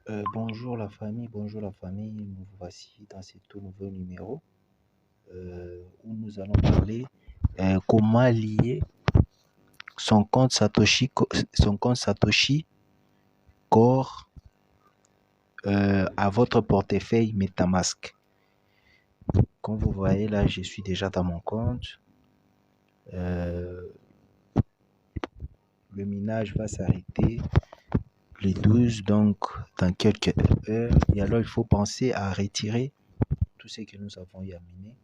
Bonjour la famille, nous voici dans ce tout nouveau numéro où nous allons parler comment lier son compte Satoshi Core à votre portefeuille MetaMask. Comme vous voyez là, je suis déjà dans mon compte. Le minage va s'arrêter le 12, donc dans quelques heures. Et alors, il faut penser à retirer tout ce que nous avons eu à miner.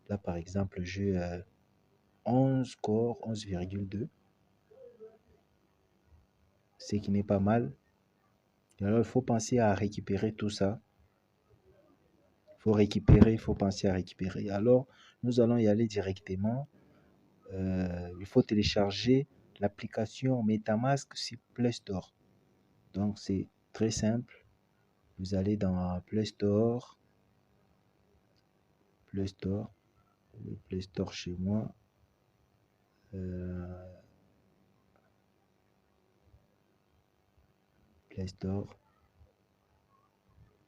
Là, par exemple, j'ai 11 corps, 11,2, ce qui n'est pas mal. Et alors, il faut penser à récupérer tout ça. Il faut penser à récupérer. Alors, nous allons y aller directement. Il faut télécharger l'application MetaMask sur Play Store. Donc, c'est très simple. Vous allez dans Play Store. Le Play Store chez moi. Play Store.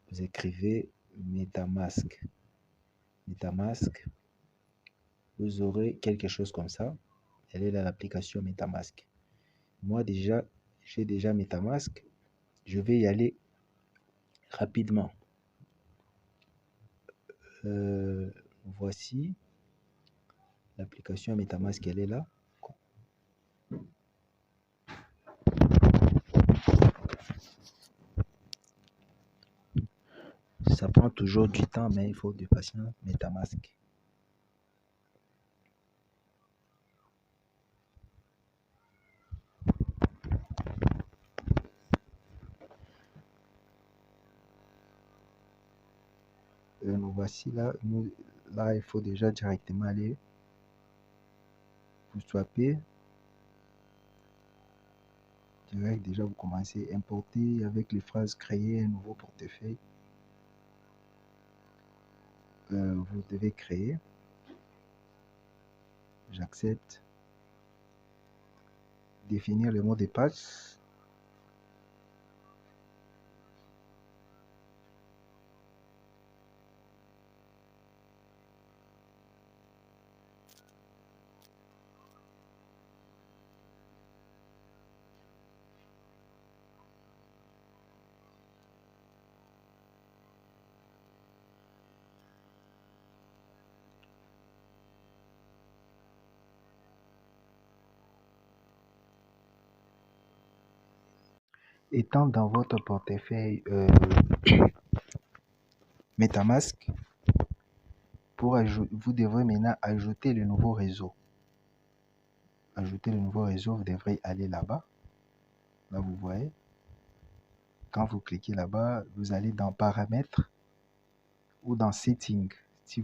Vous écrivez MetaMask. MetaMask. Vous aurez quelque chose comme ça. Elle est là, l'application MetaMask. Moi déjà, j'ai déjà MetaMask. Je vais y aller rapidement. Voici l'application MetaMask, elle est là. Ça prend toujours du temps, mais il faut de patience. MetaMask. Nous voici là. Là, il faut déjà directement aller. Vous swapez. Direct, déjà, vous commencez à importer avec les phrases créer un nouveau portefeuille. Vous devez créer. J'accepte. Définir le mot de passe. Étant dans votre portefeuille MetaMask, vous devrez maintenant ajouter le nouveau réseau. Ajouter le nouveau réseau, vous devrez aller là-bas. Là, vous voyez. Quand vous cliquez là-bas, vous allez dans Paramètres ou dans Settings. Si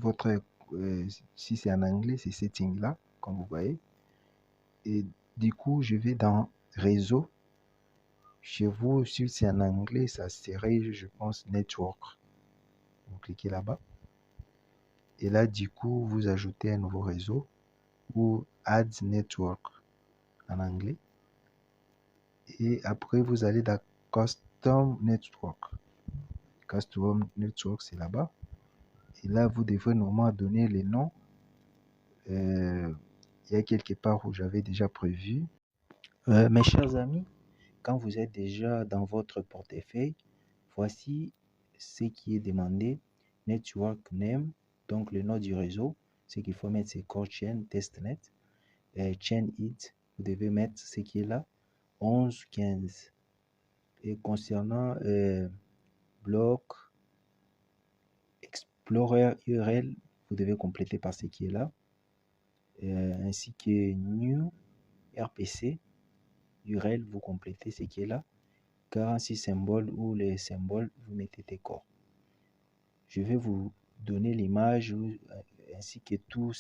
c'est en anglais, c'est Settings là, comme vous voyez. Et du coup, je vais dans Réseau. Chez vous, si c'est en anglais, ça serait, je pense, Network. Vous cliquez là-bas. Et là, du coup, vous ajoutez un nouveau réseau ou Add Network en anglais. Et après, vous allez dans Custom Network. Custom Network, c'est là-bas. Et là, vous devrez normalement donner les noms. Il y a quelque part où j'avais déjà prévu. Mes chers amis, quand vous êtes déjà dans votre portefeuille, voici ce qui est demandé. Network Name, donc le nom du réseau. Ce qu'il faut mettre, c'est Core Chain Testnet. Chain It, vous devez mettre ce qui est là, 11.15. Et concernant bloc Explorer URL, vous devez compléter par ce qui est là, ainsi que New RPC URL, vous complétez ce qui est là, 46 symboles ou les symboles, vous mettez tes corps. Je vais vous donner l'image ainsi que tout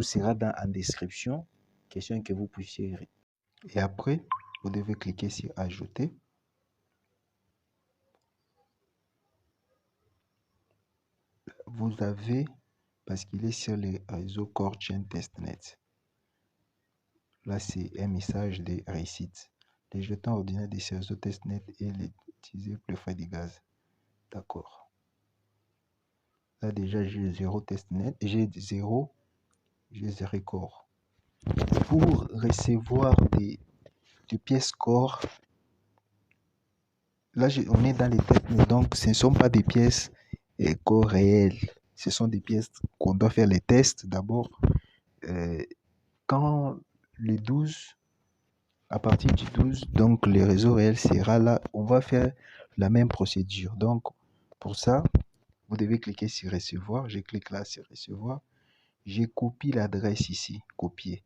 sera en description, question que vous puissiez. Et après, vous devez cliquer sur Ajouter. Vous avez, parce qu'il est sur le réseau Core Chain Testnet. Là, c'est un message de réussite. les jetons ordinaires des réseaux testnet et les utiliser pour les frais de gaz. D'accord. Là déjà j'ai 0 testnet, j'ai 0 corps. Pour recevoir des pièces corps, là on est dans les testnet, donc ce ne sont pas des pièces corps réelles. Ce sont des pièces qu'on doit faire les tests d'abord. Quand le 12, à partir du 12, donc le réseau réel sera là. On va faire la même procédure. Donc, pour ça, vous devez cliquer sur recevoir. Je clique là sur recevoir. Je copie l'adresse ici. Copier.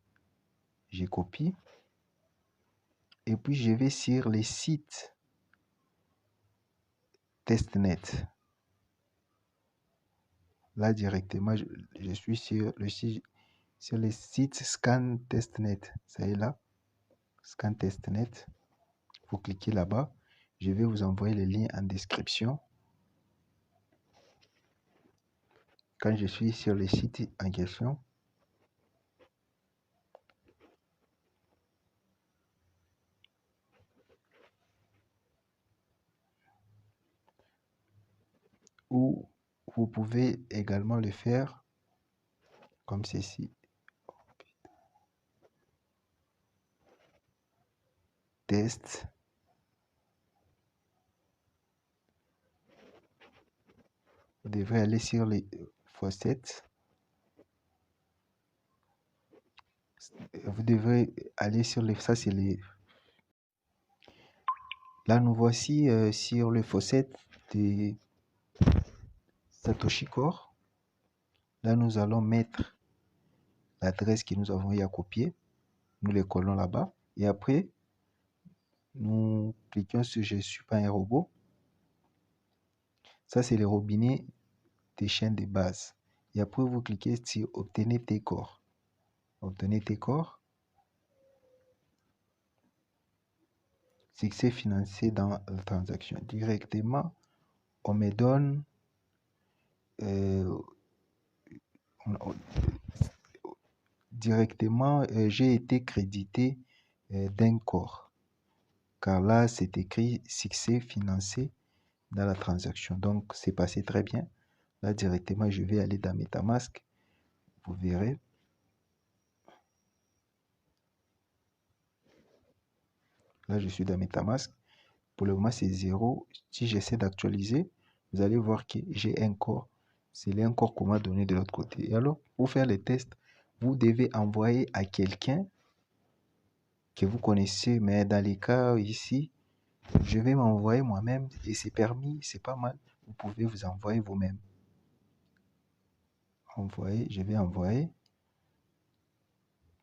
Je copie. Et puis, je vais sur les sites testnet. Là, directement, je suis sur le site scan testnet. Ça est là. Scan testnet. Vous cliquez là-bas. Je vais vous envoyer le lien en description. Quand je suis sur le site en question, ou vous pouvez également le faire comme ceci. Test. Vous devrez aller sur les faucettes. Vous devrez aller sur les... Ça, c'est les... Là, nous voici sur le faucette de Satoshi Core. Là, nous allons mettre l'adresse que nous avons eu à copier. Nous les collons là-bas. Et après, nous cliquons sur Je ne suis pas un robot. Ça, c'est le robinet des chaînes de base. Et après, vous cliquez sur Obtenez tes corps. Obtenez tes corps. Succès financier dans la transaction. Directement, on me donne directement, j'ai été crédité d'un corps. Car là, c'est écrit succès financier dans la transaction. Donc, c'est passé très bien. Là, directement, je vais aller dans MetaMask. Vous verrez. Là, je suis dans MetaMask. Pour le moment, c'est 0. Si j'essaie d'actualiser, vous allez voir que j'ai un corps. C'est un corps qu'on m'a donné de l'autre côté. Et alors, pour faire les tests, vous devez envoyer à quelqu'un que vous connaissez. Mais dans les cas ici, je vais m'envoyer moi-même et c'est permis, c'est pas mal. Vous pouvez vous envoyer vous-même. Envoyer, je vais envoyer.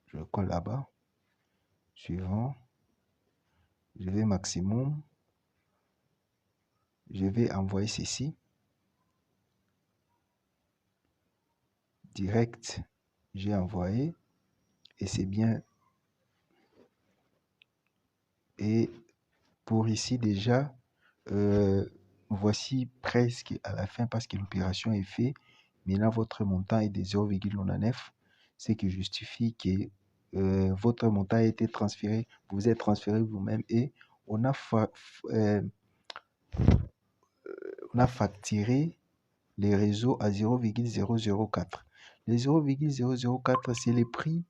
Je colle là-bas. Suivant. Je vais maximum. Je vais envoyer ceci. Direct. J'ai envoyé. Et c'est bien. Et pour ici déjà, voici presque à la fin parce que l'opération est faite. Maintenant, votre montant est de 0,9, ce qui justifie que votre montant a été transféré, vous êtes transféré vous-même et on a facturé les réseaux à 0,004. Les 0,004, c'est les prix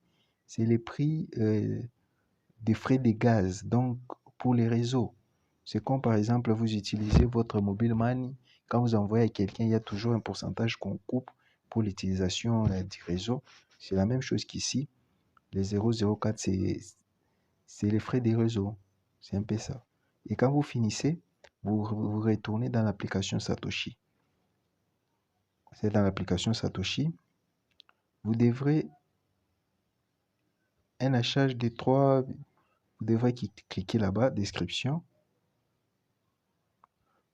des frais de gaz. Donc, pour les réseaux, c'est comme par exemple, vous utilisez votre mobile money. Quand vous envoyez à quelqu'un, il y a toujours un pourcentage qu'on coupe pour l'utilisation du réseau. C'est la même chose qu'ici. Les 0,04, c'est les frais des réseaux. C'est un peu ça. Et quand vous finissez, vous retournez dans l'application Satoshi. C'est dans l'application Satoshi. Vous devrez un achat de 3. Vous devrez cliquer là-bas, description.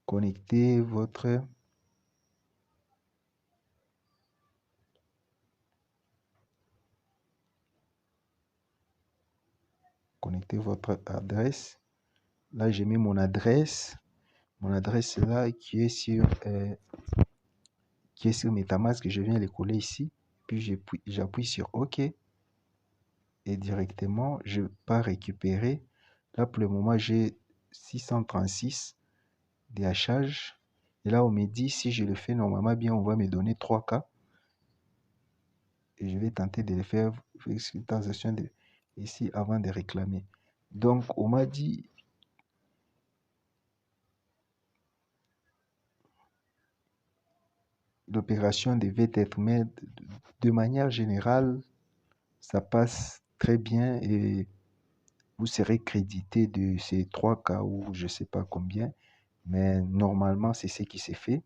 Connectez votre adresse. Là, j'ai mis mon adresse. Mon adresse là qui est sur MetaMask. Je viens les coller ici. Puis j'appuie sur OK. Et directement, je pars récupérer Là, pour le moment, j'ai 636 DHH. Et là, on me dit, si je le fais normalement bien, on va me donner 3K. Et je vais tenter de le faire transaction ici avant de réclamer. Donc, on m'a dit, l'opération devait être, mais de manière générale, ça passe très bien et vous serez crédité de ces 3K ou je ne sais pas combien. Mais normalement, c'est ce qui s'est fait.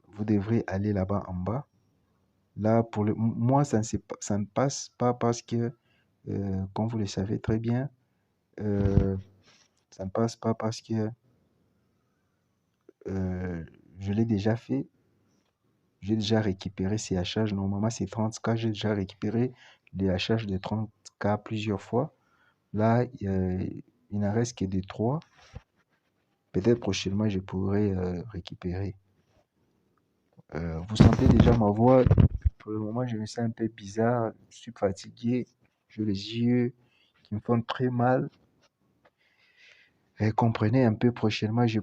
Vous devrez aller là-bas en bas. Là, pour moi, ça ne passe pas parce que, comme vous le savez très bien, ça ne passe pas parce que je l'ai déjà fait. J'ai déjà récupéré ces HH. Normalement, c'est 30K. J'ai déjà récupéré les HH de 30K plusieurs fois. Là, il n'en reste que de 3. Peut-être prochainement, je pourrai récupérer. Vous sentez déjà ma voix. Pour le moment, je me sens un peu bizarre. Je suis fatigué. J'ai les yeux qui me font très mal. Comprenez un peu prochainement, je